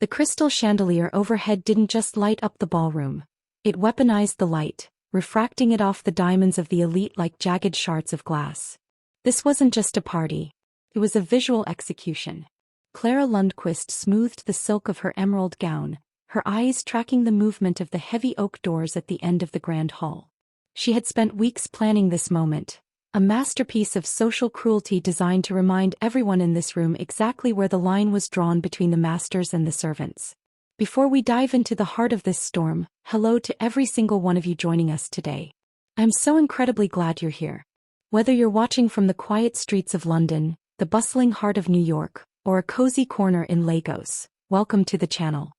The crystal chandelier overhead didn't just light up the ballroom. It weaponized the light, refracting it off the diamonds of the elite like jagged shards of glass. This wasn't just a party. It was a visual execution. Clara Lundquist smoothed the silk of her emerald gown, her eyes tracking the movement of the heavy oak doors at the end of the grand hall. She had spent weeks planning this moment, a masterpiece of social cruelty designed to remind everyone in this room exactly where the line was drawn between the masters and the servants. Before we dive into the heart of this storm, hello to every single one of you joining us today. I'm so incredibly glad you're here. Whether you're watching from the quiet streets of London, the bustling heart of New York, or a cozy corner in Lagos, welcome to the channel.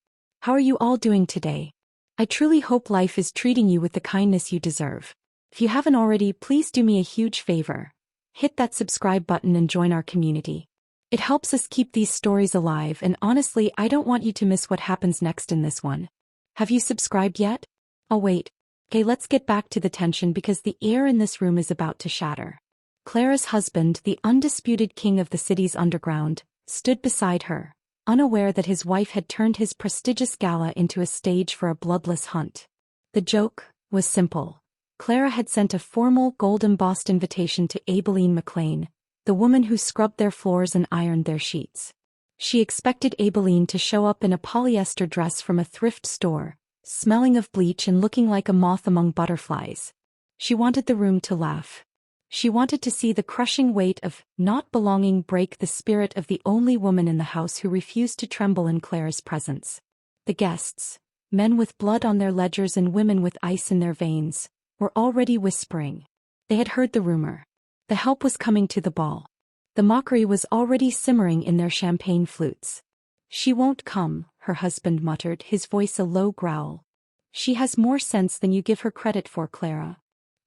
How are you all doing today? I truly hope life is treating you with the kindness you deserve. If you haven't already, please do me a huge favor. Hit that subscribe button and join our community. It helps us keep these stories alive, and honestly, I don't want you to miss what happens next in this one. Have you subscribed yet? Oh wait. Okay, let's get back to the tension because the air in this room is about to shatter. Clara's husband, the undisputed king of the city's underground, stood beside her, unaware that his wife had turned his prestigious gala into a stage for a bloodless hunt. The joke was simple. Clara had sent a formal gold-embossed invitation to Aibileen McLean, the woman who scrubbed their floors and ironed their sheets. She expected Aibileen to show up in a polyester dress from a thrift store, smelling of bleach and looking like a moth among butterflies. She wanted the room to laugh. She wanted to see the crushing weight of not belonging break the spirit of the only woman in the house who refused to tremble in Clara's presence. The guests, men with blood on their ledgers and women with ice in their veins, were already whispering. They had heard the rumor. The help was coming to the ball. The mockery was already simmering in their champagne flutes. She won't come, her husband muttered, his voice a low growl. She has more sense than you give her credit for, Clara.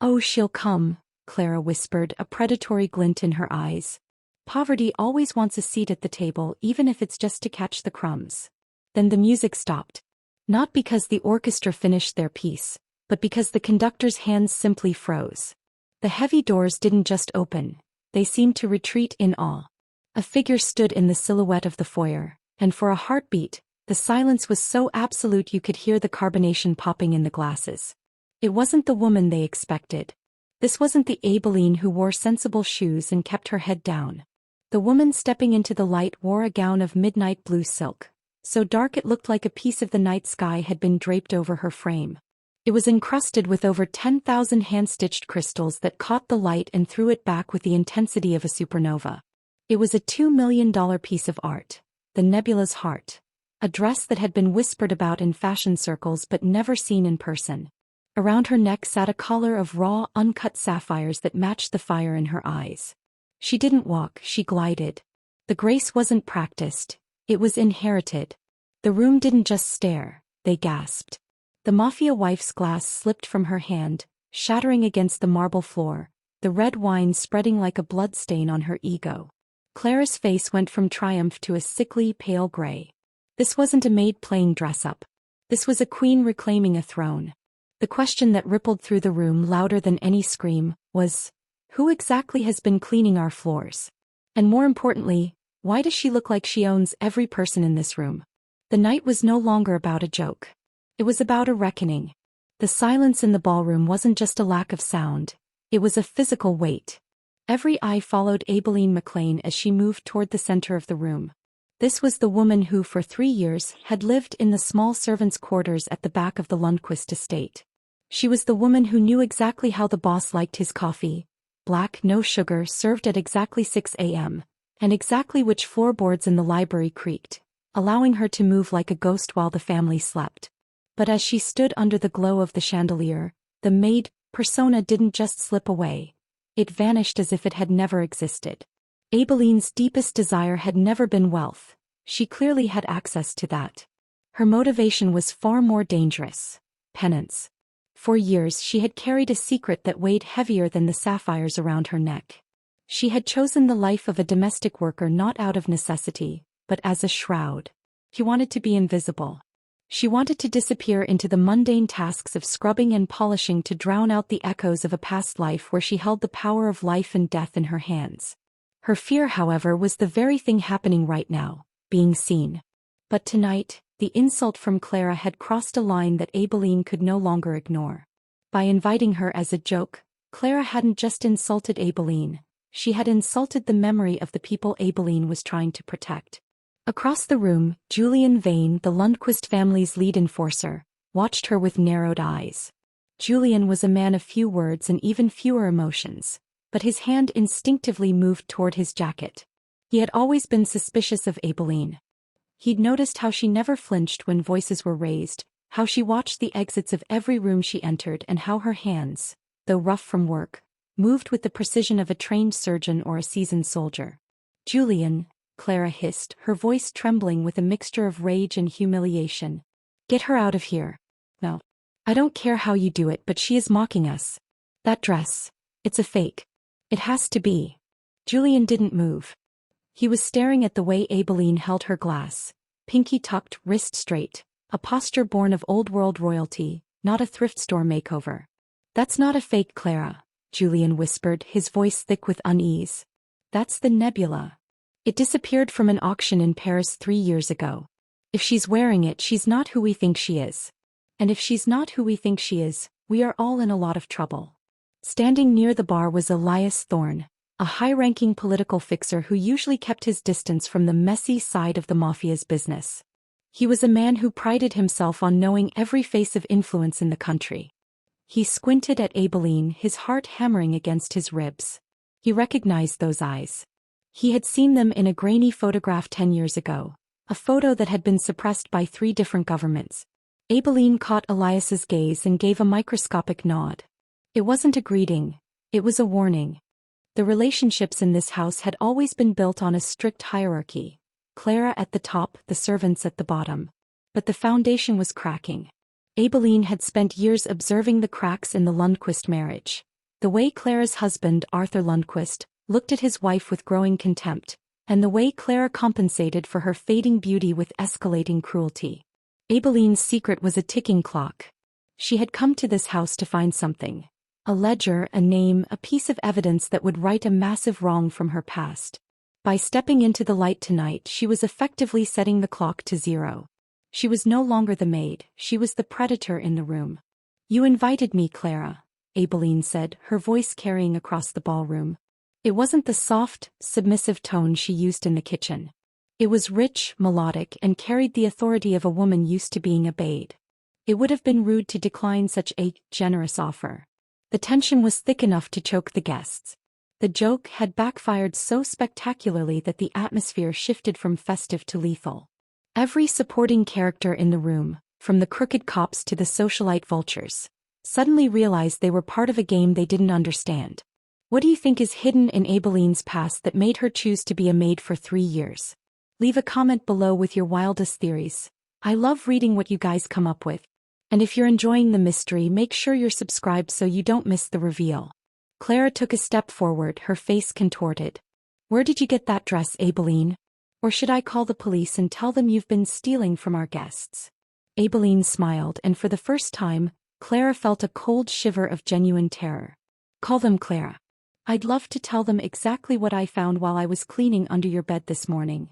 Oh, she'll come, Clara whispered, a predatory glint in her eyes. Poverty always wants a seat at the table, even if it's just to catch the crumbs. Then the music stopped. Not because the orchestra finished their piece, but because the conductor's hands simply froze. The heavy doors didn't just open, they seemed to retreat in awe. A figure stood in the silhouette of the foyer, and for a heartbeat, the silence was so absolute you could hear the carbonation popping in the glasses. It wasn't the woman they expected. This wasn't the Aibileen who wore sensible shoes and kept her head down. The woman stepping into the light wore a gown of midnight blue silk, so dark it looked like a piece of the night sky had been draped over her frame. It was encrusted with over 10,000 hand-stitched crystals that caught the light and threw it back with the intensity of a supernova. It was a $2 million piece of art, the nebula's heart, a dress that had been whispered about in fashion circles but never seen in person. Around her neck sat a collar of raw, uncut sapphires that matched the fire in her eyes. She didn't walk, she glided. The grace wasn't practiced, it was inherited. The room didn't just stare, they gasped. The Mafia wife's glass slipped from her hand, shattering against the marble floor, the red wine spreading like a bloodstain on her ego. Clara's face went from triumph to a sickly, pale gray. This wasn't a maid playing dress-up. This was a queen reclaiming a throne. The question that rippled through the room louder than any scream was, who exactly has been cleaning our floors? And more importantly, why does she look like she owns every person in this room? The night was no longer about a joke. It was about a reckoning. The silence in the ballroom wasn't just a lack of sound, it was a physical weight. Every eye followed Aibileen McLean as she moved toward the center of the room. This was the woman who for 3 years had lived in the small servants' quarters at the back of the Lundquist estate. She was the woman who knew exactly how the boss liked his coffee, black, no sugar, served at exactly 6 a.m., and exactly which floorboards in the library creaked, allowing her to move like a ghost while the family slept. But as she stood under the glow of the chandelier, the maid persona didn't just slip away. It vanished as if it had never existed. Aibileen's deepest desire had never been wealth. She clearly had access to that. Her motivation was far more dangerous: penance. For years she had carried a secret that weighed heavier than the sapphires around her neck. She had chosen the life of a domestic worker not out of necessity, but as a shroud. She wanted to be invisible. She wanted to disappear into the mundane tasks of scrubbing and polishing to drown out the echoes of a past life where she held the power of life and death in her hands. Her fear, however, was the very thing happening right now: being seen. But tonight, the insult from Clara had crossed a line that Aibileen could no longer ignore. By inviting her as a joke, Clara hadn't just insulted Aibileen, she had insulted the memory of the people Aibileen was trying to protect. Across the room, Julian Vane, the Lundquist family's lead enforcer, watched her with narrowed eyes. Julian was a man of few words and even fewer emotions, but his hand instinctively moved toward his jacket. He had always been suspicious of Aibileen. He'd noticed how she never flinched when voices were raised, how she watched the exits of every room she entered, and how her hands, though rough from work, moved with the precision of a trained surgeon or a seasoned soldier. "Julian," Clara hissed, her voice trembling with a mixture of rage and humiliation. "Get her out of here." "No. I don't care how you do it, but she is mocking us. That dress. It's a fake. It has to be." Julian didn't move. He was staring at the way Aibileen held her glass, pinky tucked, wrist straight, a posture born of old-world royalty, not a thrift store makeover. "That's not a fake, Clara," Julian whispered, his voice thick with unease. "That's the nebula. It disappeared from an auction in Paris 3 years ago. If she's wearing it, she's not who we think she is. And if she's not who we think she is, we are all in a lot of trouble." Standing near the bar was Elias Thorne, a high-ranking political fixer who usually kept his distance from the messy side of the Mafia's business. He was a man who prided himself on knowing every face of influence in the country. He squinted at Aibileen, his heart hammering against his ribs. He recognized those eyes. He had seen them in a grainy photograph 10 years ago, a photo that had been suppressed by 3 different governments. Aibileen caught Elias's gaze and gave a microscopic nod. It wasn't a greeting, it was a warning. The relationships in this house had always been built on a strict hierarchy. Clara at the top, the servants at the bottom. But the foundation was cracking. Aibileen had spent years observing the cracks in the Lundquist marriage. The way Clara's husband, Arthur Lundquist, looked at his wife with growing contempt, and the way Clara compensated for her fading beauty with escalating cruelty. Aibileen's secret was a ticking clock. She had come to this house to find something. A ledger, a name, a piece of evidence that would right a massive wrong from her past. By stepping into the light tonight, she was effectively setting the clock to 0. She was no longer the maid, she was the predator in the room. "You invited me, Clara," Aibileen said, her voice carrying across the ballroom. It wasn't the soft, submissive tone she used in the kitchen. It was rich, melodic, and carried the authority of a woman used to being obeyed. It would have been rude to decline such a generous offer. The tension was thick enough to choke the guests. The joke had backfired so spectacularly that the atmosphere shifted from festive to lethal. Every supporting character in the room, from the crooked cops to the socialite vultures, suddenly realized they were part of a game they didn't understand. What do you think is hidden in Aibileen's past that made her choose to be a maid for 3 years? Leave a comment below with your wildest theories. I love reading what you guys come up with. And if you're enjoying the mystery, make sure you're subscribed so you don't miss the reveal. Clara took a step forward, her face contorted. "Where did you get that dress, Aibileen? Or should I call the police and tell them you've been stealing from our guests?" Aibileen smiled, and for the first time, Clara felt a cold shiver of genuine terror. "Call them, Clara. I'd love to tell them exactly what I found while I was cleaning under your bed this morning."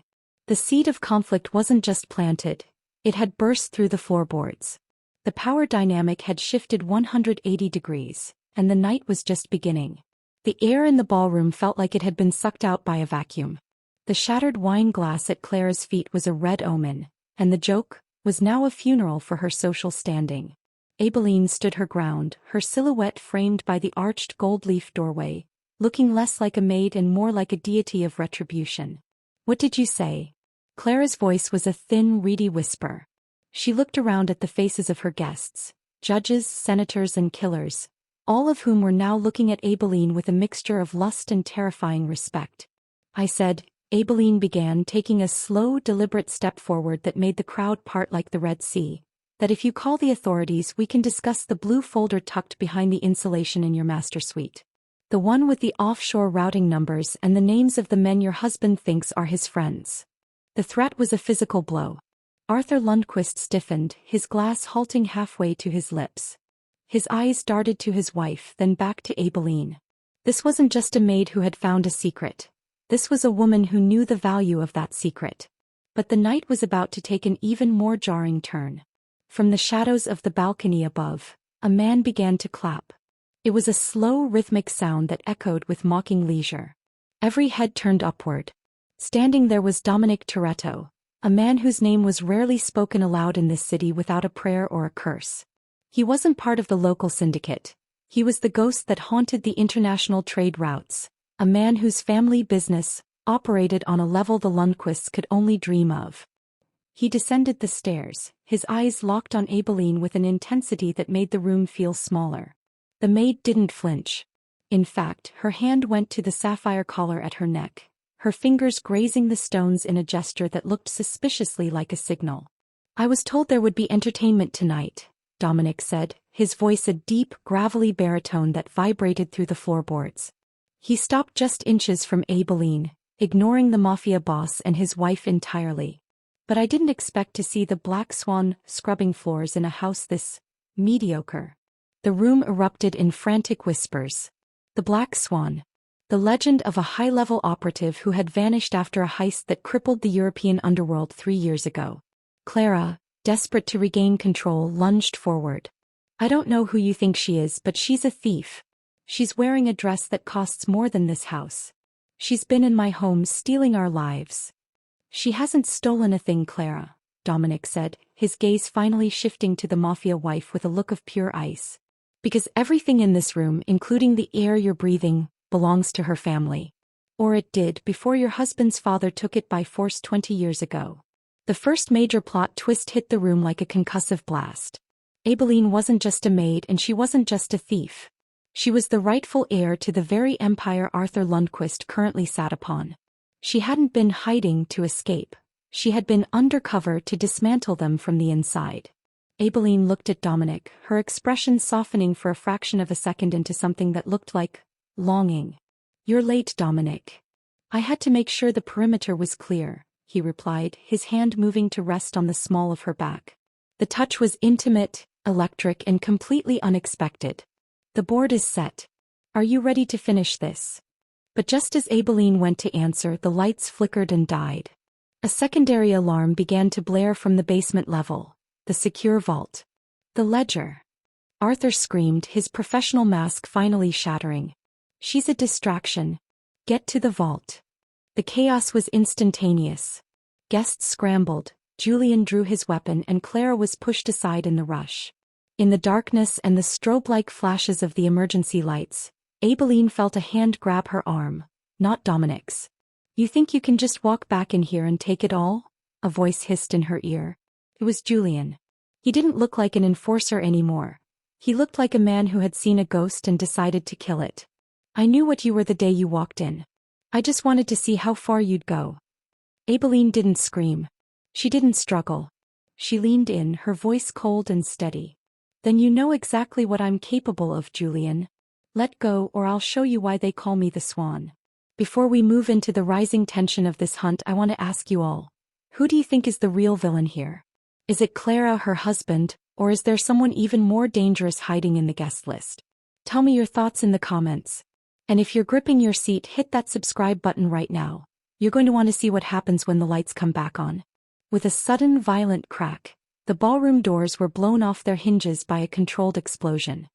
The seed of conflict wasn't just planted, it had burst through the floorboards. The power dynamic had shifted 180 degrees, and the night was just beginning. The air in the ballroom felt like it had been sucked out by a vacuum. The shattered wine glass at Clara's feet was a red omen, and the joke was now a funeral for her social standing. Aibileen stood her ground, her silhouette framed by the arched gold-leaf doorway, looking less like a maid and more like a deity of retribution. "What did you say?" Clara's voice was a thin, reedy whisper. She looked around at the faces of her guests, judges, senators, and killers, all of whom were now looking at Aibileen with a mixture of lust and terrifying respect. "I said," Aibileen began, taking a slow, deliberate step forward that made the crowd part like the Red Sea, "that if you call the authorities, we can discuss the blue folder tucked behind the insulation in your master suite. The one with the offshore routing numbers and the names of the men your husband thinks are his friends." The threat was a physical blow. Arthur Lundquist stiffened, his glass halting halfway to his lips. His eyes darted to his wife, then back to Aibileen. This wasn't just a maid who had found a secret. This was a woman who knew the value of that secret. But the night was about to take an even more jarring turn. From the shadows of the balcony above, a man began to clap. It was a slow, rhythmic sound that echoed with mocking leisure. Every head turned upward. Standing there was Dominic Toretto, a man whose name was rarely spoken aloud in this city without a prayer or a curse. He wasn't part of the local syndicate. He was the ghost that haunted the international trade routes, a man whose family business operated on a level the Lundquists could only dream of. He descended the stairs, his eyes locked on Aibileen with an intensity that made the room feel smaller. The maid didn't flinch. In fact, her hand went to the sapphire collar at her neck, her fingers grazing the stones in a gesture that looked suspiciously like a signal. "I was told there would be entertainment tonight," Dominic said, his voice a deep, gravelly baritone that vibrated through the floorboards. He stopped just inches from Aibileen, ignoring the Mafia boss and his wife entirely. "But I didn't expect to see the Black Swan scrubbing floors in a house this mediocre." The room erupted in frantic whispers. The Black Swan. The legend of a high-level operative who had vanished after a heist that crippled the European underworld 3 years ago. Clara, desperate to regain control, lunged forward. "I don't know who you think she is, but she's a thief. She's wearing a dress that costs more than this house. She's been in my home stealing our lives." "She hasn't stolen a thing, Clara," Dominic said, his gaze finally shifting to the Mafia wife with a look of pure ice. "Because everything in this room, including the air you're breathing, belongs to her family. Or it did before your husband's father took it by force 20 years ago." The first major plot twist hit the room like a concussive blast. Aibileen wasn't just a maid and she wasn't just a thief. She was the rightful heir to the very empire Arthur Lundquist currently sat upon. She hadn't been hiding to escape. She had been undercover to dismantle them from the inside. Aibileen looked at Dominic, her expression softening for a fraction of a second into something that looked like longing. "You're late, Dominic." "I had to make sure the perimeter was clear," he replied, his hand moving to rest on the small of her back. The touch was intimate, electric, and completely unexpected. "The board is set. Are you ready to finish this?" But just as Aibileen went to answer, the lights flickered and died. A secondary alarm began to blare from the basement level. The secure vault. The ledger. Arthur screamed, his professional mask finally shattering. "She's a distraction. Get to the vault." The chaos was instantaneous. Guests scrambled, Julian drew his weapon and Clara was pushed aside in the rush. In the darkness and the strobe-like flashes of the emergency lights, Aibileen felt a hand grab her arm, not Dominic's. "You think you can just walk back in here and take it all?" a voice hissed in her ear. It was Julian. He didn't look like an enforcer anymore. He looked like a man who had seen a ghost and decided to kill it. "I knew what you were the day you walked in. I just wanted to see how far you'd go." Aibileen didn't scream. She didn't struggle. She leaned in, her voice cold and steady. "Then you know exactly what I'm capable of, Julian. Let go or I'll show you why they call me the Swan. Before we move into the rising tension of this hunt, I want to ask you all, who do you think is the real villain here? Is it Clara, her husband, or is there someone even more dangerous hiding in the guest list? Tell me your thoughts in the comments. And if you're gripping your seat, hit that subscribe button right now. You're going to want to see what happens when the lights come back on. With a sudden, violent crack, the ballroom doors were blown off their hinges by a controlled explosion.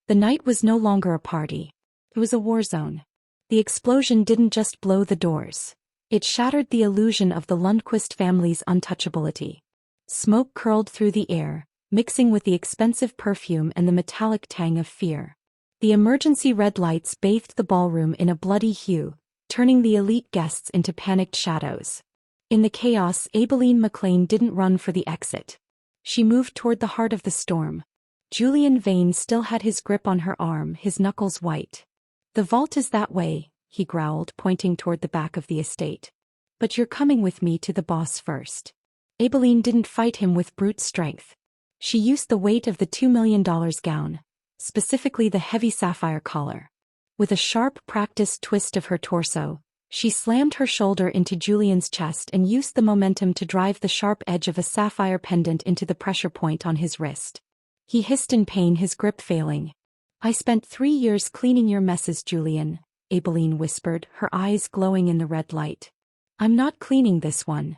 The night was no longer a party. It was a war zone. The explosion didn't just blow the doors. It shattered the illusion of the Lundquist family's untouchability. Smoke curled through the air, mixing with the expensive perfume and the metallic tang of fear. The emergency red lights bathed the ballroom in a bloody hue, turning the elite guests into panicked shadows. In the chaos, Aibileen McLean didn't run for the exit. She moved toward the heart of the storm. Julian Vane still had his grip on her arm, his knuckles white. "The vault is that way," he growled, pointing toward the back of the estate. "But you're coming with me to the boss first." Aibileen didn't fight him with brute strength. She used the weight of the $2 million gown, specifically the heavy sapphire collar. With a sharp, practiced twist of her torso, she slammed her shoulder into Julian's chest and used the momentum to drive the sharp edge of a sapphire pendant into the pressure point on his wrist. He hissed in pain, his grip failing. "I spent 3 years cleaning your messes, Julian," Aibileen whispered, her eyes glowing in the red light. "I'm not cleaning this one."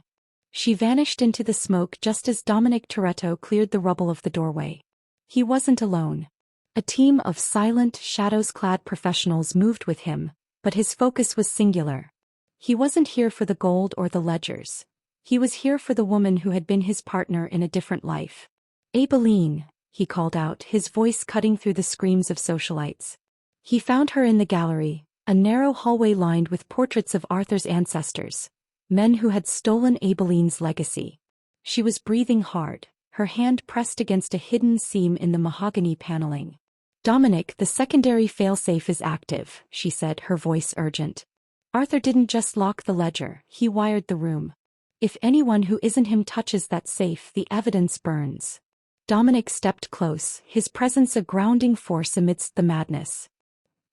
She vanished into the smoke just as Dominic Toretto cleared the rubble of the doorway. He wasn't alone. A team of silent, shadows-clad professionals moved with him, but his focus was singular. He wasn't here for the gold or the ledgers. He was here for the woman who had been his partner in a different life. "Aibileen," he called out, his voice cutting through the screams of socialites. He found her in the gallery, a narrow hallway lined with portraits of Arthur's ancestors, men who had stolen Abileen's legacy. She was breathing hard, her hand pressed against a hidden seam in the mahogany paneling. "Dominic, the secondary failsafe is active," she said, her voice urgent. "Arthur didn't just lock the ledger, he wired the room. If anyone who isn't him touches that safe, the evidence burns." Dominic stepped close, his presence a grounding force amidst the madness.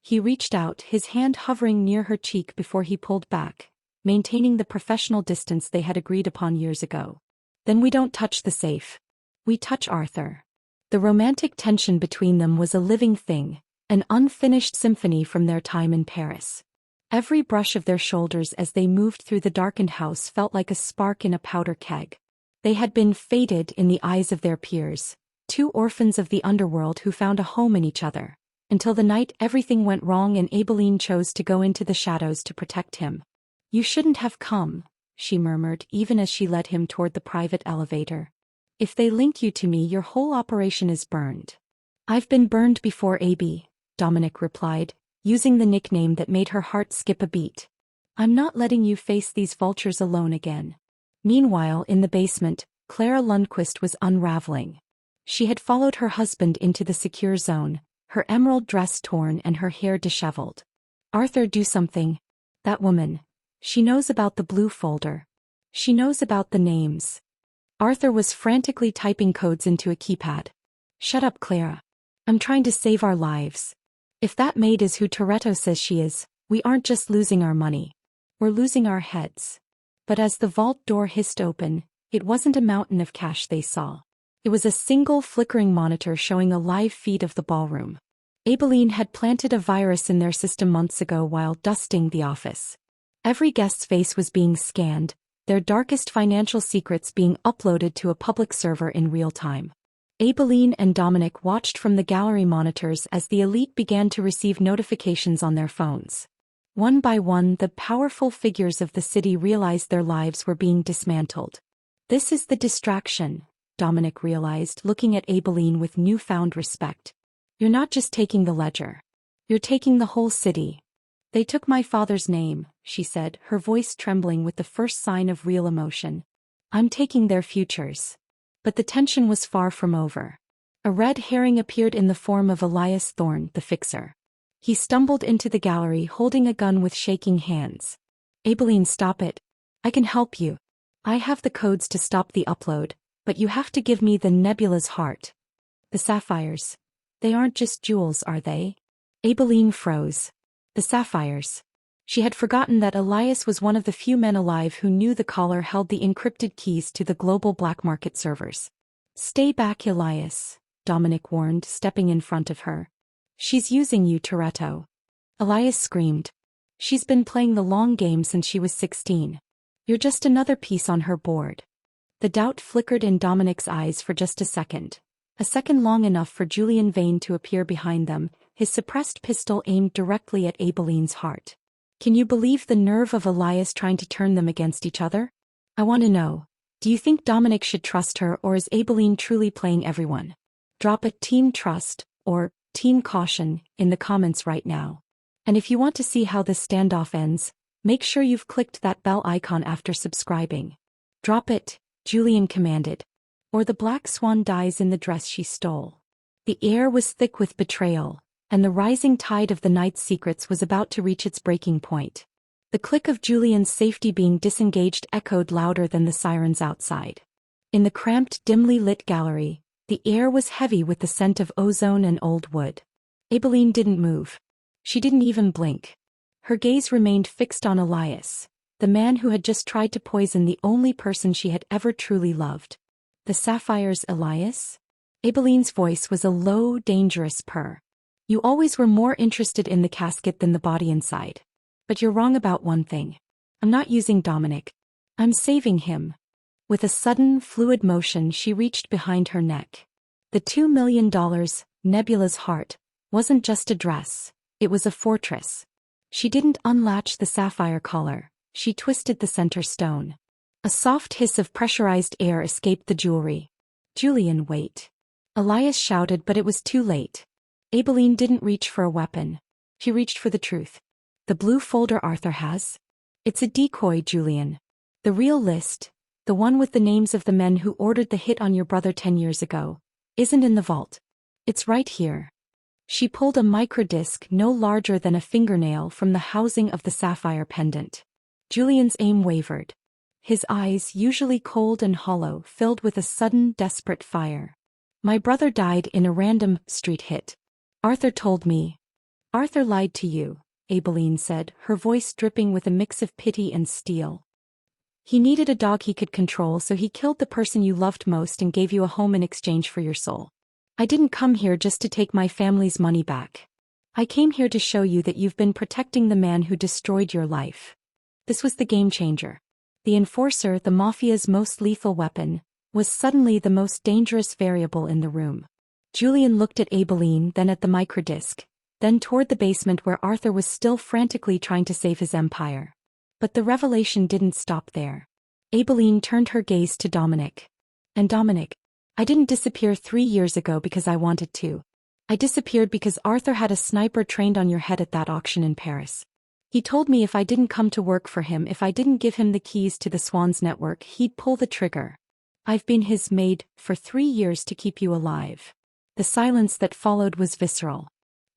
He reached out, his hand hovering near her cheek before he pulled back, maintaining the professional distance they had agreed upon years ago. "Then we don't touch the safe. We touch Arthur." The romantic tension between them was a living thing, an unfinished symphony from their time in Paris. Every brush of their shoulders as they moved through the darkened house felt like a spark in a powder keg. They had been fated in the eyes of their peers, two orphans of the underworld who found a home in each other, until the night everything went wrong and Aibileen chose to go into the shadows to protect him. "You shouldn't have come," she murmured even as she led him toward the private elevator. "If they link you to me, your whole operation is burned." "I've been burned before, AB," Dominic replied, using the nickname that made her heart skip a beat. "I'm not letting you face these vultures alone again." Meanwhile, in the basement, Clara Lundquist was unraveling. She had followed her husband into the secure zone, her emerald dress torn and her hair disheveled. "Arthur, do something. That woman. She knows about the blue folder. She knows about the names." Arthur was frantically typing codes into a keypad. "Shut up, Clara. I'm trying to save our lives. If that maid is who Toretto says she is, we aren't just losing our money. We're losing our heads." But as the vault door hissed open, it wasn't a mountain of cash they saw. It was a single flickering monitor showing a live feed of the ballroom. Aibileen had planted a virus in their system months ago while dusting the office. Every guest's face was being scanned, their darkest financial secrets being uploaded to a public server in real time. Aibileen and Dominic watched from the gallery monitors as the elite began to receive notifications on their phones. One by one, the powerful figures of the city realized their lives were being dismantled. "This is the distraction," Dominic realized, looking at Aibileen with newfound respect. "You're not just taking the ledger. You're taking the whole city." "They took my father's name," she said, her voice trembling with the first sign of real emotion. "I'm taking their futures." But the tension was far from over. A red herring appeared in the form of Elias Thorne, the fixer. He stumbled into the gallery holding a gun with shaking hands. "Aibileen, stop it. I can help you. I have the codes to stop the upload, but you have to give me the nebula's heart." "The sapphires. They aren't just jewels, are they?" Aibileen froze. The sapphires. She had forgotten that Elias was one of the few men alive who knew the caller held the encrypted keys to the global black market servers. "Stay back, Elias," Dominic warned, stepping in front of her. "She's using you, Toretto." Elias screamed. "She's been playing the long game since she was 16. You're just another piece on her board." The doubt flickered in Dominic's eyes for just a second long enough for Julian Vane to appear behind them, his suppressed pistol aimed directly at Aibileen's heart. "Can you believe the nerve of Elias trying to turn them against each other? I want to know, do you think Dominic should trust her, or is Aibileen truly playing everyone? Drop a team trust, or team caution, in the comments right now. And if you want to see how this standoff ends, make sure you've clicked that bell icon after subscribing. "Drop it," Julian commanded, "or the black swan dies in the dress she stole." The air was thick with betrayal, and the rising tide of the night's secrets was about to reach its breaking point. The click of Julian's safety being disengaged echoed louder than the sirens outside. In the cramped, dimly lit gallery, the air was heavy with the scent of ozone and old wood. Aibileen didn't move. She didn't even blink. Her gaze remained fixed on Elias, the man who had just tried to poison the only person she had ever truly loved. "The sapphires, Elias?" Aibileen's voice was a low, dangerous purr. "You always were more interested in the casket than the body inside. But you're wrong about one thing. I'm not using Dominic. I'm saving him." With a sudden, fluid motion she reached behind her neck. The $2 million, Nebula's heart, wasn't just a dress, it was a fortress. She didn't unlatch the sapphire collar, she twisted the center stone. A soft hiss of pressurized air escaped the jewelry. "Julian, wait." Elias shouted, but it was too late. Aibileen didn't reach for a weapon. She reached for the truth. "The blue folder Arthur has? It's a decoy, Julian. The real list, the one with the names of the men who ordered the hit on your brother 10 years ago, isn't in the vault. It's right here." She pulled a microdisc no larger than a fingernail from the housing of the sapphire pendant. Julian's aim wavered. His eyes, usually cold and hollow, filled with a sudden, desperate fire. "My brother died in a random street hit. Arthur told me." "Arthur lied to you," Aibileen said, her voice dripping with a mix of pity and steel. "He needed a dog he could control, so he killed the person you loved most and gave you a home in exchange for your soul. I didn't come here just to take my family's money back. I came here to show you that you've been protecting the man who destroyed your life." This was the game changer. The enforcer, the Mafia's most lethal weapon, was suddenly the most dangerous variable in the room. Julian looked at Aibileen, then at the microdisc, then toward the basement where Arthur was still frantically trying to save his empire. But the revelation didn't stop there. Aibileen turned her gaze to Dominic. "And Dominic, I didn't disappear 3 years ago because I wanted to. I disappeared because Arthur had a sniper trained on your head at that auction in Paris. He told me if I didn't come to work for him, if I didn't give him the keys to the Swans network, he'd pull the trigger. I've been his maid for 3 years to keep you alive." The silence that followed was visceral.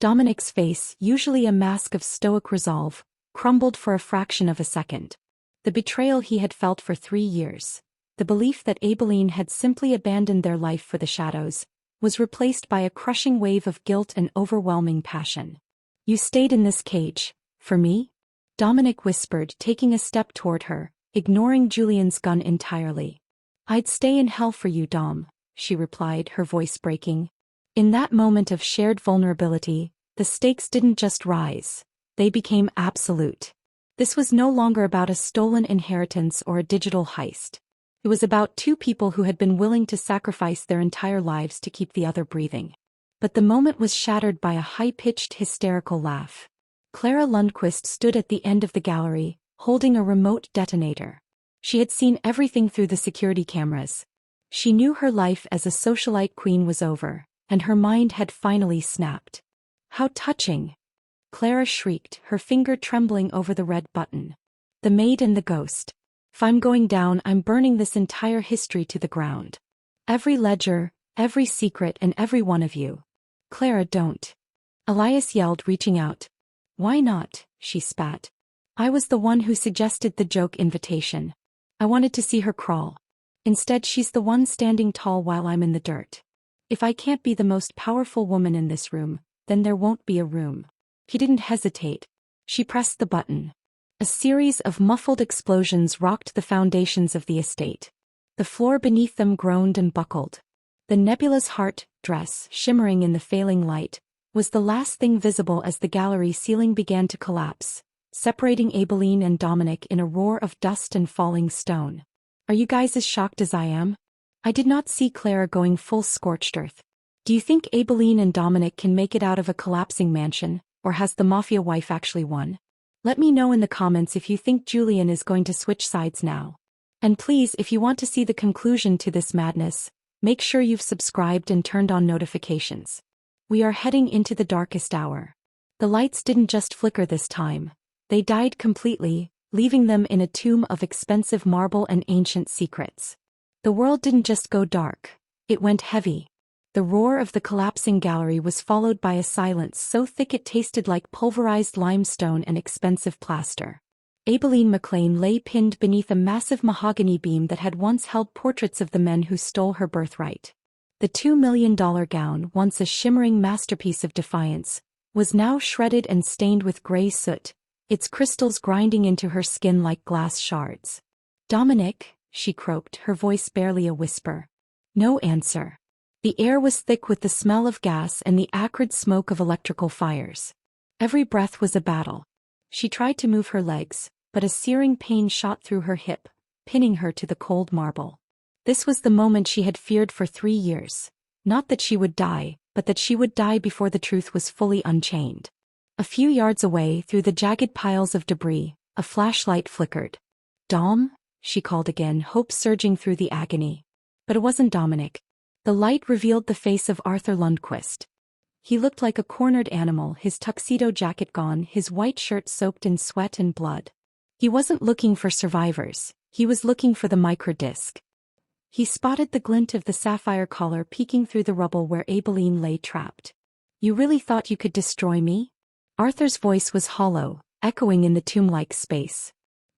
Dominic's face, usually a mask of stoic resolve, crumbled for a fraction of a second. The betrayal he had felt for 3 years, the belief that Aibileen had simply abandoned their life for the shadows, was replaced by a crushing wave of guilt and overwhelming passion. "You stayed in this cage, for me?" Dominic whispered, taking a step toward her, ignoring Julian's gun entirely. "I'd stay in hell for you, Dom," she replied, her voice breaking. In that moment of shared vulnerability, the stakes didn't just rise, they became absolute. This was no longer about a stolen inheritance or a digital heist. It was about 2 people who had been willing to sacrifice their entire lives to keep the other breathing. But the moment was shattered by a high-pitched, hysterical laugh. Clara Lundquist stood at the end of the gallery, holding a remote detonator. She had seen everything through the security cameras. She knew her life as a socialite queen was over, and her mind had finally snapped. "How touching!" Clara shrieked, her finger trembling over the red button. "The maid and the ghost. If I'm going down, I'm burning this entire history to the ground. Every ledger, every secret, and every one of you." "Clara, don't." Elias yelled, reaching out. "Why not?" she spat. "I was the one who suggested the joke invitation. I wanted to see her crawl. Instead, she's the one standing tall while I'm in the dirt. If I can't be the most powerful woman in this room, then there won't be a room." He didn't hesitate. She pressed the button. A series of muffled explosions rocked the foundations of the estate. The floor beneath them groaned and buckled. The Nebula's heart dress, shimmering in the failing light, was the last thing visible as the gallery ceiling began to collapse, separating Aibileen and Dominic in a roar of dust and falling stone. "Are you guys as shocked as I am? I did not see Clara going full scorched earth. Do you think Aibileen and Dominic can make it out of a collapsing mansion, or has the Mafia wife actually won? Let me know in the comments if you think Julian is going to switch sides now. And please, if you want to see the conclusion to this madness, make sure you've subscribed and turned on notifications. We are heading into the darkest hour. The lights didn't just flicker this time. They died completely, leaving them in a tomb of expensive marble and ancient secrets. The world didn't just go dark, it went heavy. The roar of the collapsing gallery was followed by a silence so thick it tasted like pulverized limestone and expensive plaster. Aibileen McLean lay pinned beneath a massive mahogany beam that had once held portraits of the men who stole her birthright. The $2 million gown, once a shimmering masterpiece of defiance, was now shredded and stained with gray soot, its crystals grinding into her skin like glass shards. "Dominic," she croaked, her voice barely a whisper. No answer. The air was thick with the smell of gas and the acrid smoke of electrical fires. Every breath was a battle. She tried to move her legs, but a searing pain shot through her hip, pinning her to the cold marble. This was the moment she had feared for 3 years. Not that she would die, but that she would die before the truth was fully unchained. A few yards away, through the jagged piles of debris, a flashlight flickered. "Dom?" she called again, hope surging through the agony. But it wasn't Dominic. The light revealed the face of Arthur Lundquist. He looked like a cornered animal, his tuxedo jacket gone, his white shirt soaked in sweat and blood. He wasn't looking for survivors, he was looking for the microdisc. He spotted the glint of the sapphire collar peeking through the rubble where Aibileen lay trapped. "You really thought you could destroy me?" Arthur's voice was hollow, echoing in the tomb-like space.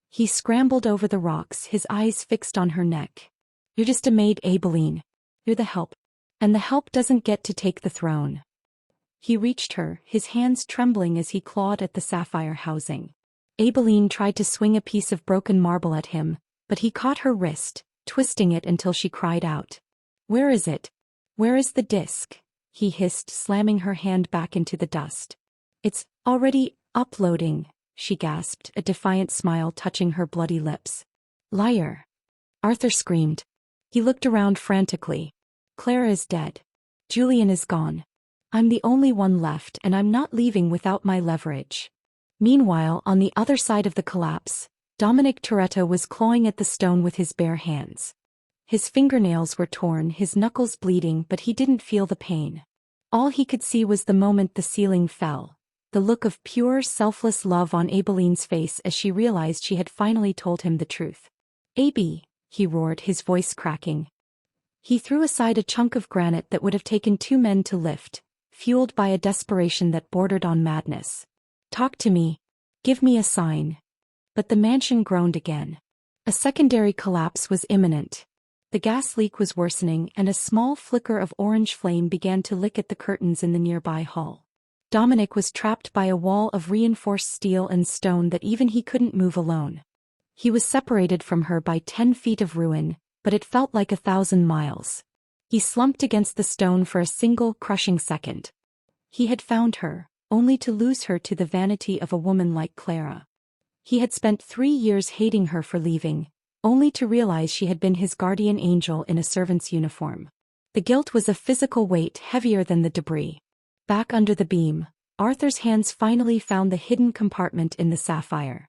He scrambled over the rocks, his eyes fixed on her neck. "You're just a maid, Aibileen. You're the help. And the help doesn't get to take the throne." He reached her, his hands trembling as he clawed at the sapphire housing. Aibileen tried to swing a piece of broken marble at him, but he caught her wrist, twisting it until she cried out. "Where is it? Where is the disc?" he hissed, slamming her hand back into the dust. "It's already uploading," she gasped, a defiant smile touching her bloody lips. "Liar!" Arthur screamed. He looked around frantically. "Clara is dead. Julian is gone. I'm the only one left, and I'm not leaving without my leverage." Meanwhile, on the other side of the collapse, Dominic Toretto was clawing at the stone with his bare hands. His fingernails were torn, his knuckles bleeding, but he didn't feel the pain. All he could see was the moment the ceiling fell, the look of pure, selfless love on Aibileen's face as she realized she had finally told him the truth. "Abi," he roared, his voice cracking. He threw aside a chunk of granite that would have taken 2 men to lift, fueled by a desperation that bordered on madness. "Talk to me. Give me a sign." But the mansion groaned again. A secondary collapse was imminent. The gas leak was worsening, and a small flicker of orange flame began to lick at the curtains in the nearby hall. Dominic was trapped by a wall of reinforced steel and stone that even he couldn't move alone. He was separated from her by 10 feet of ruin, but it felt like 1,000 miles. He slumped against the stone for a single, crushing second. He had found her, only to lose her to the vanity of a woman like Clara. He had spent 3 years hating her for leaving, only to realize she had been his guardian angel in a servant's uniform. The guilt was a physical weight heavier than the debris. Back under the beam, Arthur's hands finally found the hidden compartment in the sapphire.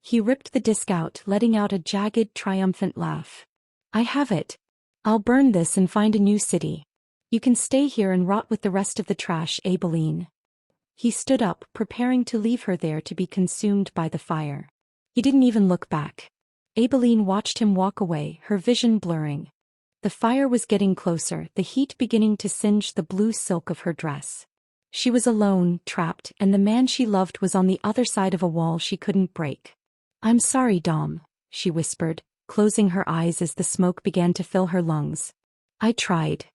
He ripped the disc out, letting out a jagged, triumphant laugh. "I have it. I'll burn this and find a new city. You can stay here and rot with the rest of the trash, Aibileen." He stood up, preparing to leave her there to be consumed by the fire. He didn't even look back. Aibileen watched him walk away, her vision blurring. The fire was getting closer, the heat beginning to singe the blue silk of her dress. She was alone, trapped, and the man she loved was on the other side of a wall she couldn't break. "I'm sorry, Dom," she whispered, closing her eyes as the smoke began to fill her lungs. "I tried.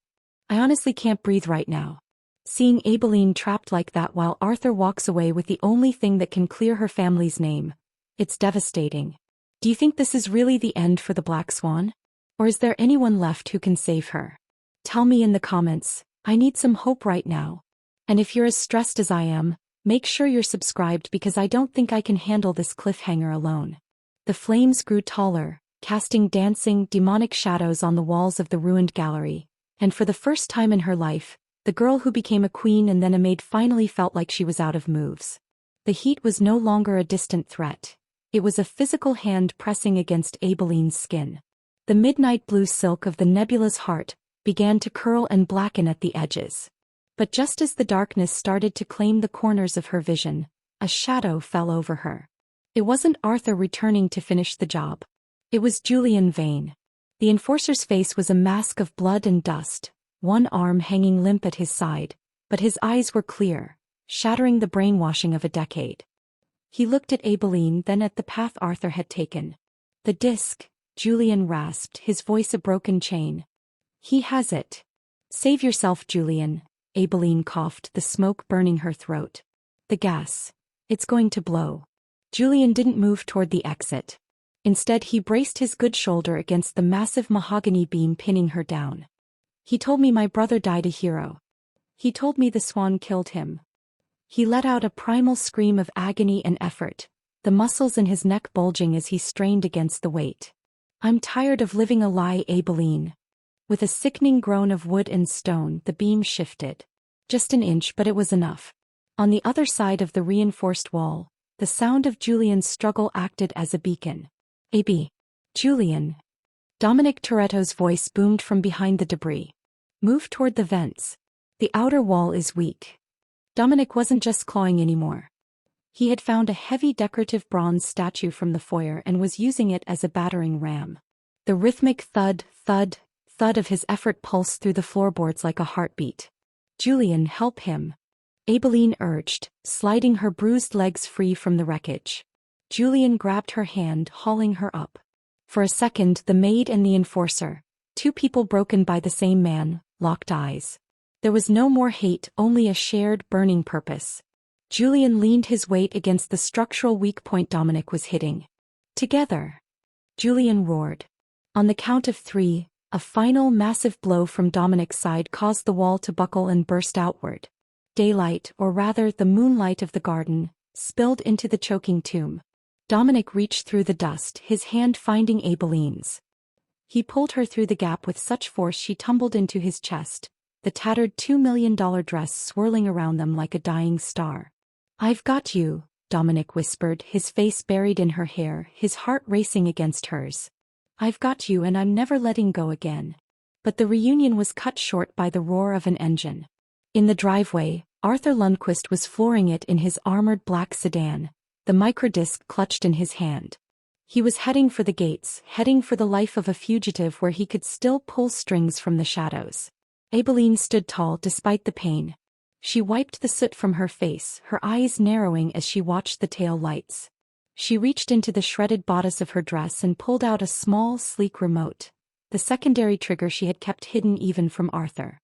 I honestly can't breathe right now." Seeing Aibileen trapped like that while Arthur walks away with the only thing that can clear her family's name, it's devastating. Do you think this is really the end for the Black Swan? Or is there anyone left who can save her? Tell me in the comments. I need some hope right now. And if you're as stressed as I am, make sure you're subscribed because I don't think I can handle this cliffhanger alone. The flames grew taller, casting dancing, demonic shadows on the walls of the ruined gallery, and for the first time in her life, the girl who became a queen and then a maid finally felt like she was out of moves. The heat was no longer a distant threat. It was a physical hand pressing against Aibileen's skin. The midnight blue silk of the nebula's heart began to curl and blacken at the edges. But just as the darkness started to claim the corners of her vision, a shadow fell over her. It wasn't Arthur returning to finish the job. It was Julian Vane. The enforcer's face was a mask of blood and dust, one arm hanging limp at his side, but his eyes were clear, shattering the brainwashing of a decade. He looked at Aibileen, then at the path Arthur had taken. "The disc," Julian rasped, his voice a broken chain. "He has it." "Save yourself, Julian," Aibileen coughed, the smoke burning her throat. "The gas. It's going to blow." Julian didn't move toward the exit. Instead, he braced his good shoulder against the massive mahogany beam pinning her down. "He told me my brother died a hero. He told me the swan killed him." He let out a primal scream of agony and effort, the muscles in his neck bulging as he strained against the weight. I'm tired of living a lie, Aibileen. With a sickening groan of wood and stone, the beam shifted. Just an inch, but it was enough. On the other side of the reinforced wall, the sound of Julian's struggle acted as a beacon. "AB. Julian." Dominic Toretto's voice boomed from behind the debris. "Move toward the vents. The outer wall is weak." Dominic wasn't just clawing anymore. He had found a heavy decorative bronze statue from the foyer and was using it as a battering ram. The rhythmic thud, thud, thud of his effort pulsed through the floorboards like a heartbeat. "Julian, help him," Aibileen urged, sliding her bruised legs free from the wreckage. Julian grabbed her hand, hauling her up. For a second, the maid and the enforcer, two people broken by the same man, locked eyes. There was no more hate, only a shared, burning purpose. Julian leaned his weight against the structural weak point Dominic was hitting. "Together!" Julian roared. On the count of 3, a final massive blow from Dominic's side caused the wall to buckle and burst outward. Daylight, or rather the moonlight of the garden, spilled into the choking tomb. Dominic reached through the dust, his hand finding Aibileen's. He pulled her through the gap with such force she tumbled into his chest, the tattered $2 million dress swirling around them like a dying star. "I've got you," Dominic whispered, his face buried in her hair, his heart racing against hers. "I've got you and I'm never letting go again." But the reunion was cut short by the roar of an engine. In the driveway, Arthur Lundquist was flooring it in his armored black sedan, the microdisc clutched in his hand. He was heading for the gates, heading for the life of a fugitive where he could still pull strings from the shadows. Aibileen stood tall despite the pain. She wiped the soot from her face, her eyes narrowing as she watched the tail lights. She reached into the shredded bodice of her dress and pulled out a small, sleek remote, the secondary trigger she had kept hidden even from Arthur.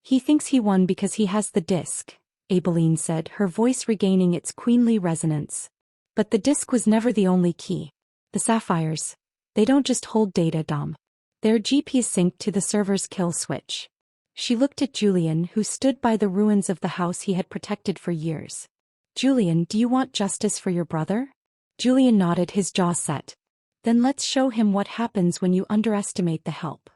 "He thinks he won because he has the disc," Aibileen said, her voice regaining its queenly resonance. "But the disc was never the only key. The sapphires, they don't just hold data, Dom. They're GPS synced to the server's kill switch." She looked at Julian, who stood by the ruins of the house he had protected for years. "Julian, do you want justice for your brother?" Julian nodded, his jaw set. "Then let's show him what happens when you underestimate the help."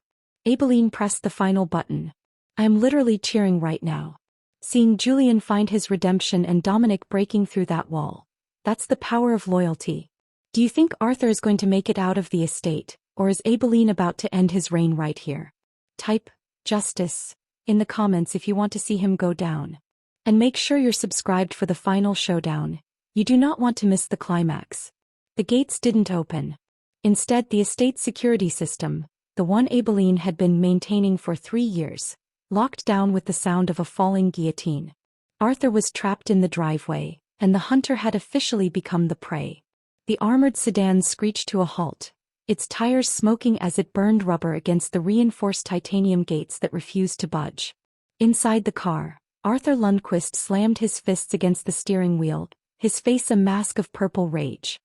Aibileen pressed the final button. "I'm literally cheering right now. Seeing Julian find his redemption and Dominic breaking through that wall. That's the power of loyalty. Do you think Arthur is going to make it out of the estate, or is Aibileen about to end his reign right here? Type justice in the comments if you want to see him go down. And make sure you're subscribed for the final showdown. You do not want to miss the climax. The gates didn't open. Instead, the estate security system, the one Aibileen had been maintaining for 3 years, locked down with the sound of a falling guillotine. Arthur was trapped in the driveway, and the hunter had officially become the prey. The armored sedan screeched to a halt, its tires smoking as it burned rubber against the reinforced titanium gates that refused to budge. Inside the car, Arthur Lundquist slammed his fists against the steering wheel, his face a mask of purple rage.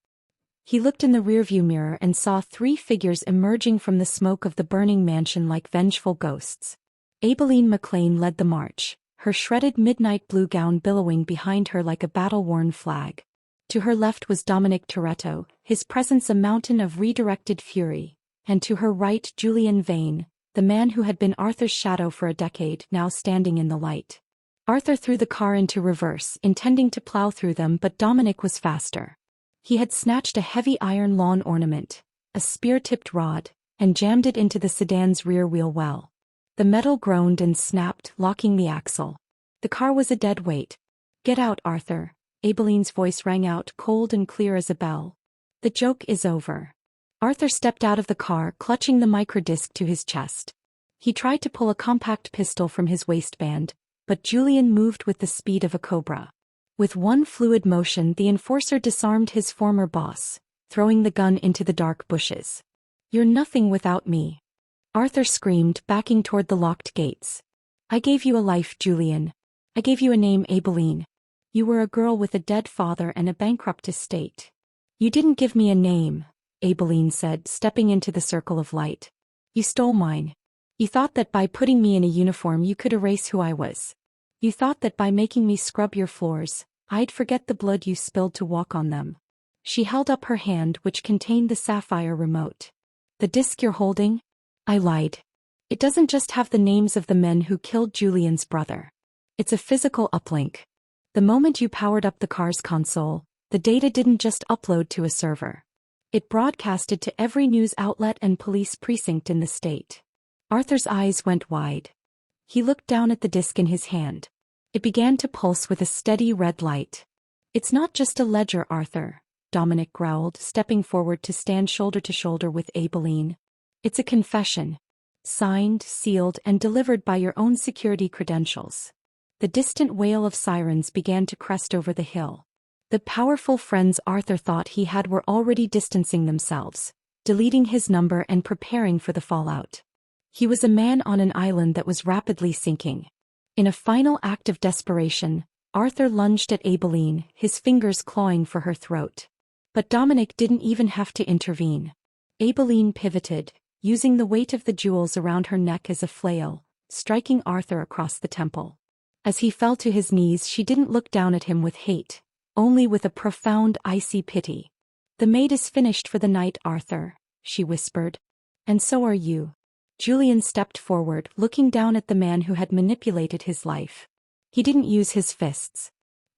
He looked in the rearview mirror and saw 3 figures emerging from the smoke of the burning mansion like vengeful ghosts. Aibileen McLean led the march, her shredded midnight blue gown billowing behind her like a battle-worn flag. To her left was Dominic Toretto, his presence a mountain of redirected fury, and to her right Julian Vane, the man who had been Arthur's shadow for a decade, now standing in the light. Arthur threw the car into reverse, intending to plow through them, but Dominic was faster. He had snatched a heavy iron lawn ornament, a spear-tipped rod, and jammed it into the sedan's rear wheel well. The metal groaned and snapped, locking the axle. The car was a dead weight. "Get out, Arthur," Aibileen's voice rang out, cold and clear as a bell. "The joke is over." Arthur stepped out of the car, clutching the microdisc to his chest. He tried to pull a compact pistol from his waistband, but Julian moved with the speed of a cobra. With one fluid motion, the enforcer disarmed his former boss, throwing the gun into the dark bushes. "You're nothing without me," Arthur screamed, backing toward the locked gates. "I gave you a life, Julian. I gave you a name, Aibileen. You were a girl with a dead father and a bankrupt estate. You didn't give me a name," Aibileen said, stepping into the circle of light. "You stole mine. You thought that by putting me in a uniform you could erase who I was. You thought that by making me scrub your floors, I'd forget the blood you spilled to walk on them." She held up her hand, which contained the sapphire remote. The disc you're holding? I lied. It doesn't just have the names of the men who killed Julian's brother. It's a physical uplink. The moment you powered up the car's console, the data didn't just upload to a server. It broadcasted to every news outlet and police precinct in the state. Arthur's eyes went wide. He looked down at the disc in his hand. It began to pulse with a steady red light. It's not just a ledger, Arthur, Dominic growled, stepping forward to stand shoulder to shoulder with Aibileen. It's a confession. Signed, sealed, and delivered by your own security credentials. The distant wail of sirens began to crest over the hill. The powerful friends Arthur thought he had were already distancing themselves, deleting his number and preparing for the fallout. He was a man on an island that was rapidly sinking. In a final act of desperation, Arthur lunged at Aibileen, his fingers clawing for her throat. But Dominic didn't even have to intervene. Aibileen pivoted, using the weight of the jewels around her neck as a flail, striking Arthur across the temple. As he fell to his knees, she didn't look down at him with hate, only with a profound, icy pity. "The maid is finished for the night, Arthur," she whispered. "And so are you." Julian stepped forward, looking down at the man who had manipulated his life. He didn't use his fists.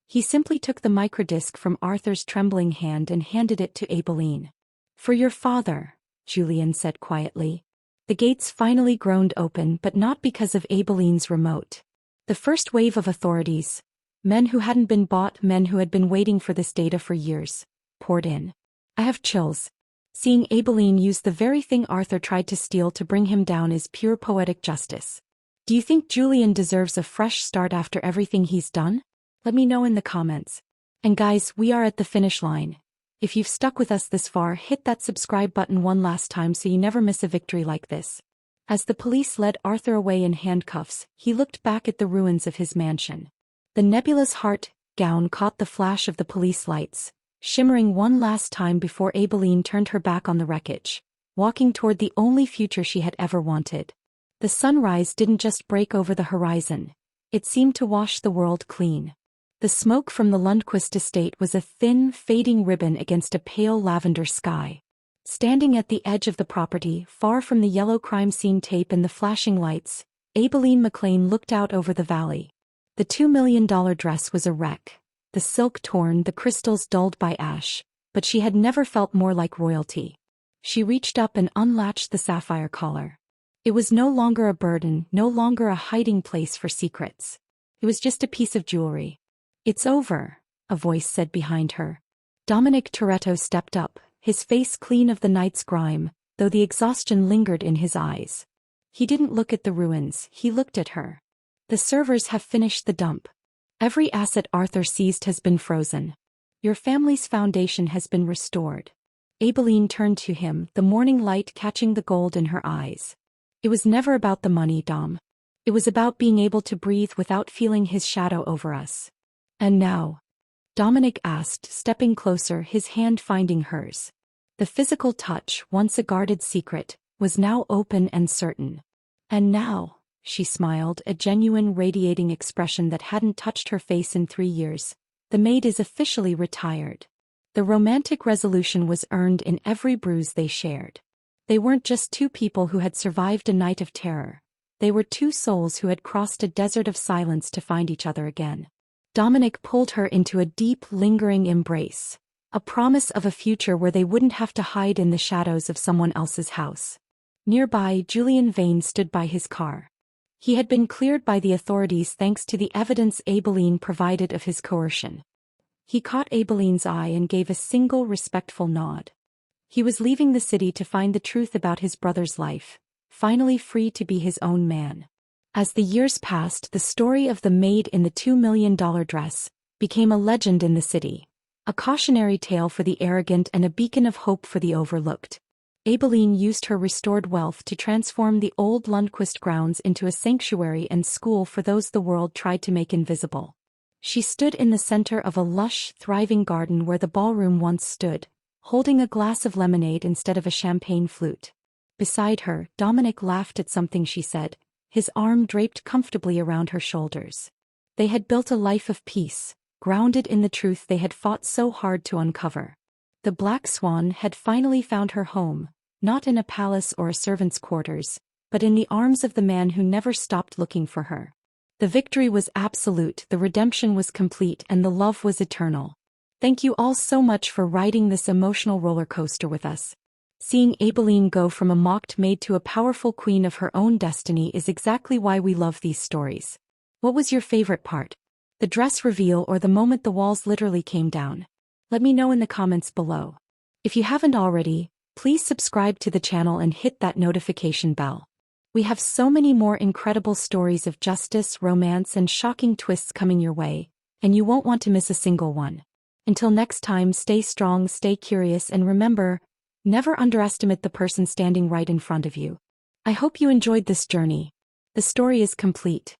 He simply took the microdisc from Arthur's trembling hand and handed it to Aibileen. "For your father," Julian said quietly. The gates finally groaned open, but not because of Aibileen's remote. The first wave of authorities, men who hadn't been bought, men who had been waiting for this data for years, poured in. I have chills. Seeing Aibileen use the very thing Arthur tried to steal to bring him down is pure poetic justice. Do you think Julian deserves a fresh start after everything he's done? Let me know in the comments. And guys, we are at the finish line. If you've stuck with us this far, hit that subscribe button one last time so you never miss a victory like this. As the police led Arthur away in handcuffs, he looked back at the ruins of his mansion. The nebulous heart gown caught the flash of the police lights, shimmering one last time before Aibileen turned her back on the wreckage, walking toward the only future she had ever wanted. The sunrise didn't just break over the horizon. It seemed to wash the world clean. The smoke from the Lundquist estate was a thin, fading ribbon against a pale lavender sky. Standing at the edge of the property, far from the yellow crime scene tape and the flashing lights, Aibileen McLean looked out over the valley. The $2 million dress was a wreck, the silk torn, the crystals dulled by ash, but she had never felt more like royalty. She reached up and unlatched the sapphire collar. It was no longer a burden, no longer a hiding place for secrets. It was just a piece of jewelry. "It's over," a voice said behind her. Dominic Toretto stepped up, his face clean of the night's grime, though the exhaustion lingered in his eyes. He didn't look at the ruins, he looked at her. "The servers have finished the dump. Every asset Arthur seized has been frozen. Your family's foundation has been restored." Aibileen turned to him, the morning light catching the gold in her eyes. "It was never about the money, Dom. It was about being able to breathe without feeling his shadow over us." "And now?" Dominic asked, stepping closer, his hand finding hers. The physical touch, once a guarded secret, was now open and certain. "And now," she smiled, a genuine radiating expression that hadn't touched her face in 3 years, "the maid is officially retired." The romantic resolution was earned in every bruise they shared. They weren't just two people who had survived a night of terror. They were two souls who had crossed a desert of silence to find each other again. Dominic pulled her into a deep, lingering embrace, a promise of a future where they wouldn't have to hide in the shadows of someone else's house. Nearby, Julian Vane stood by his car. He had been cleared by the authorities thanks to the evidence Aibileen provided of his coercion. He caught Aibileen's eye and gave a single respectful nod. He was leaving the city to find the truth about his brother's life, finally free to be his own man. As the years passed, the story of the maid in the $2 million dress became a legend in the city, a cautionary tale for the arrogant and a beacon of hope for the overlooked. Aibileen used her restored wealth to transform the old Lundquist grounds into a sanctuary and school for those the world tried to make invisible. She stood in the center of a lush, thriving garden where the ballroom once stood, holding a glass of lemonade instead of a champagne flute. Beside her, Dominic laughed at something she said, his arm draped comfortably around her shoulders. They had built a life of peace, grounded in the truth they had fought so hard to uncover. The Black Swan had finally found her home, not in a palace or a servant's quarters, but in the arms of the man who never stopped looking for her. The victory was absolute, the redemption was complete, and the love was eternal. Thank you all so much for riding this emotional roller coaster with us. Seeing Aibileen go from a mocked maid to a powerful queen of her own destiny is exactly why we love these stories. What was your favorite part? The dress reveal or the moment the walls literally came down? Let me know in the comments below. If you haven't already, please subscribe to the channel and hit that notification bell. We have so many more incredible stories of justice, romance, and shocking twists coming your way, and you won't want to miss a single one. Until next time, stay strong, stay curious, and remember, never underestimate the person standing right in front of you. I hope you enjoyed this journey. The story is complete,